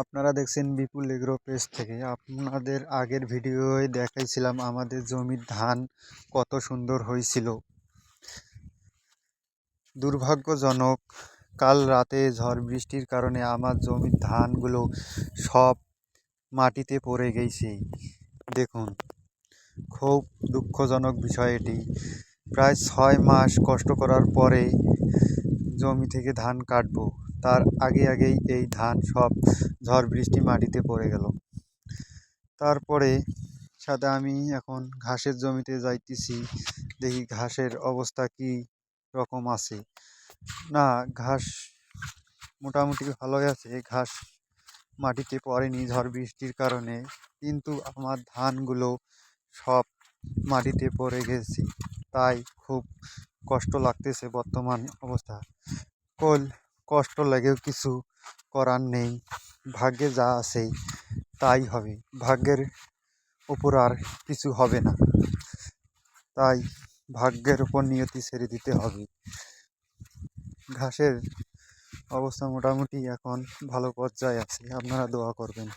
আপনারা দেখছেন বিপুল agro page থেকে। আপনাদের আগের ভিডিওয় দেখাইছিলাম আমাদের জমির ধান কত সুন্দর হয়েছিল। দুর্ভাগ্যজনক, কাল রাতে ঝড় বৃষ্টির কারণে আমার জমির ধানগুলো সব মাটিতে পড়ে গেছে। দেখুন, খুব দুঃখজনক বিষয় এটি। প্রায় 6 মাস কষ্ট করার পরে জমি থেকে ধান কাটবো, তার আগেই এই ধান সব ঝড় বৃষ্টি মাটিতে পড়ে গেল। তারপরে সাথে আমি এখন ঘাসের জমিতে যাইতেছি, দেখি ঘাসের অবস্থা কি রকম আছে। না, ঘাস মোটামুটি ভালোই আছে, ঘাস মাটিতে পড়েনি ঝড় বৃষ্টির কারণে, কিন্তু আমার ধানগুলো সব মাটিতে পড়ে গেছে। তাই খুব কষ্ট লাগতেছে বর্তমান অবস্থা। কষ্ট লাগেও কিছু করার নেই, ভাগ্যে যা আছে তাই হবে, ভাগ্যের উপর আর কিছু হবে না। তাই ভাগ্যের উপর নিয়তি ছেড়ে দিতে হবে। ঘাসের অবস্থা মোটামুটি এখন ভালো পর্যায়ে আছে, আপনারা দোয়া করবেন।